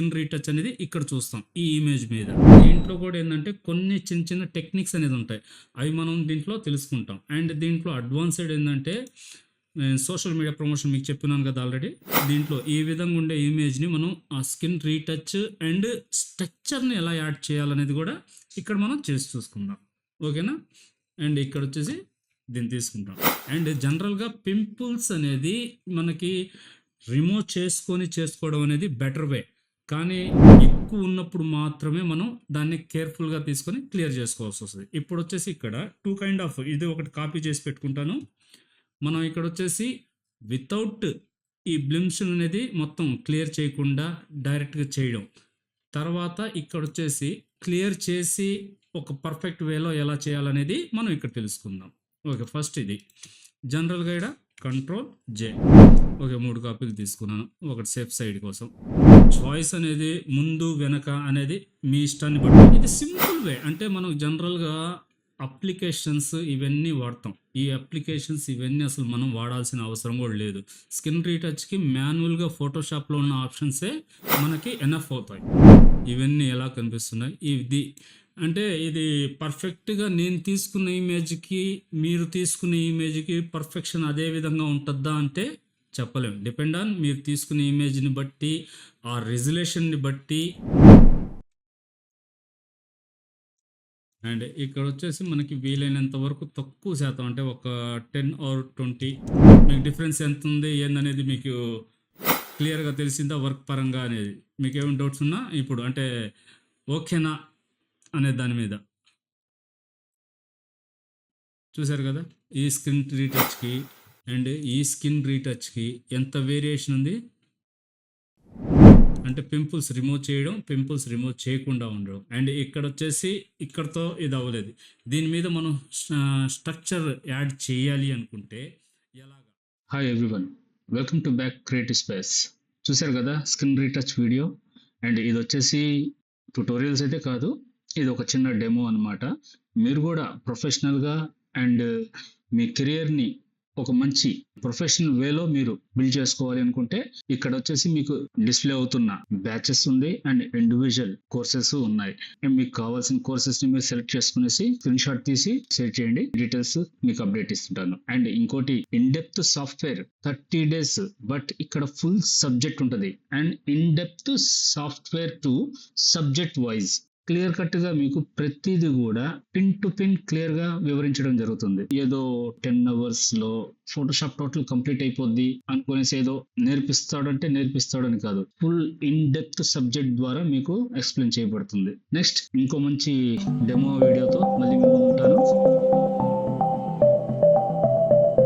Skin retouch అనేది ఇక్కడ చూస్తాం ఈ ఇమేజ్ మీద. దీంట్లో కూడా ఏంటంటే కొన్ని చిన్న చిన్న టెక్నిక్స్ అనేది ఉంటాయి, అవి మనం దీంట్లో తెలుసుకుంటాం. అండ్ దీంట్లో అడ్వాన్స్డ్ ఏంటంటే సోషల్ మీడియా ప్రమోషన్ మీకు చెప్పినాను కదా ఆల్రెడీ. దీంట్లో ఈ విధంగా ఉండే ఇమేజ్ని మనం ఆ స్కిన్ రీటచ్ అండ్ స్ట్రక్చర్ని ఎలా యాడ్ చేయాలనేది కూడా ఇక్కడ మనం చేసి చూసుకుందాం, ఓకేనా. అండ్ ఇక్కడ వచ్చేసి దీన్ని తీసుకుంటాం. అండ్ జనరల్గా పింపుల్స్ అనేది మనకి రిమూవ్ చేసుకోవడం అనేది బెటర్ వే, కానీ ఎక్కువ ఉన్నప్పుడు మాత్రమే మనం దాన్ని కేర్ఫుల్గా తీసుకొని క్లియర్ చేసుకోవాల్సి వస్తుంది. ఇప్పుడు వచ్చేసి ఇక్కడ 2 కైండ్ ఆఫ్, ఇది ఒకటి కాపీ చేసి పెట్టుకుంటాను. మనం ఇక్కడ వచ్చేసి వితౌట్ ఈ బ్లిమ్స్ అనేది మొత్తం క్లియర్ చేయకుండా డైరెక్ట్గా చేయడం, తర్వాత ఇక్కడ వచ్చేసి క్లియర్ చేసి ఒక పర్ఫెక్ట్ వేలో ఎలా చేయాలనేది మనం ఇక్కడ తెలుసుకుందాం. ఓకే, ఫస్ట్ ఇది జనరల్గా ఇక్కడ Ctrl+J. ఓకే, 3 కాపీలు తీసుకున్నాను, ఒకటి సేఫ్ సైడ్ కోసం. చాయిస్ అనేది ముందు వెనక అనేది మీ ఇష్టాన్ని బట్టి. ఇది సింపుల్ వే, అంటే మనం జనరల్గా అప్లికేషన్స్ ఇవన్నీ వాడతాం. ఈ అప్లికేషన్స్ ఇవన్నీ అసలు మనం వాడాల్సిన అవసరం కూడా లేదు. స్కిన్ రీటచ్కి మాన్యువల్గా ఫోటోషాప్లో ఉన్న ఆప్షన్సే మనకి ఎనఫ్ అవుతాయి. ఇవన్నీ ఎలా కనిపిస్తున్నాయి, ఇది అంటే ఇది పర్ఫెక్ట్గా నేను తీసుకున్న ఇమేజ్కి మీరు తీసుకున్న ఇమేజ్కి పర్ఫెక్షన్ అదే విధంగా ఉంటుందా అంటే చెప్పలేము. డిపెండ్ ఆన్ మీరు తీసుకునే ఇమేజ్ని బట్టి, ఆ రిజల్యూషన్ని బట్టి. అండ్ ఇక్కడ వచ్చేసి మనకి వీలైనంత వరకు తక్కువ శాతం, అంటే ఒక 10 or 20 మీకు డిఫరెన్స్ ఎంత ఉంది ఏందనేది మీకు క్లియర్గా తెలిసిందా వర్క్ పరంగా అనేది. మీకు ఏమైనా డౌట్స్ ఉన్నా ఇప్పుడు అంటే ఓకేనా అనే దాని మీద. చూసారు కదా ఈ స్కిన్ రీటచ్కి అండ్ ఈ స్కిన్ రీటచ్కి ఎంత వేరియేషన్ ఉంది. అంటే పింపుల్స్ రిమూవ్ చేయడం, పింపుల్స్ రిమూవ్ చేయకుండా ఉండడం. అండ్ ఇక్కడ వచ్చేసి ఇక్కడతో ఇది అవ్వలేదు, దీని మీద మనం స్ట్రక్చర్ యాడ్ చేయాలి అనుకుంటే ఎలాగా. Hi everyone, welcome to back creative space. చూసారు కదా స్కిన్ రీటచ్ వీడియో. అండ్ ఇది వచ్చేసి ట్యుటోరియల్స్ అయితే కాదు, ఇది ఒక చిన్న డెమో అనమాట. మీరు కూడా ప్రొఫెషనల్గా అండ్ మీ కెరియర్ని ఒక మంచి ప్రొఫెషనల్ వేలో మీరు బిల్డ్ చేసుకోవాలి అనుకుంటే ఇక్కడ వచ్చేసి మీకు డిస్ప్లే అవుతున్న బ్యాచెస్ ఉంది అండ్ ఇండివిజువల్ కోర్సెస్ ఉన్నాయి. మీకు కావాల్సిన కోర్సెస్ ని మీరు సెలెక్ట్ చేసుకునేసి స్క్రీన్ షాట్ తీసి షేర్ చేయండి, డీటెయిల్స్ మీకు అప్డేట్ ఇస్తుంటాను. అండ్ ఇంకోటి in depth software 30 days, but ఇక్కడ ఫుల్ సబ్జెక్ట్ ఉంటుంది. And in depth software to subject wise clear cut గా మీకు ప్రతిదీ కూడా పిన్ టు పిన్ క్లియర్ గా వివరించడం జరుగుతుంది. ఏదో 10 hours లో ఫోటోషాప్ టోటల్ కంప్లీట్ అయిపోద్ది అనుకునేసి ఏదో నేర్పిస్తాడని కాదు, ఫుల్ ఇన్ డెప్త్ సబ్జెక్ట్ ద్వారా మీకు ఎక్స్ప్లెయిన్ చేయబడుతుంది. నెక్స్ట్ ఇంకో మంచి డెమో వీడియోతో మళ్ళీ మేము ఉంటాను.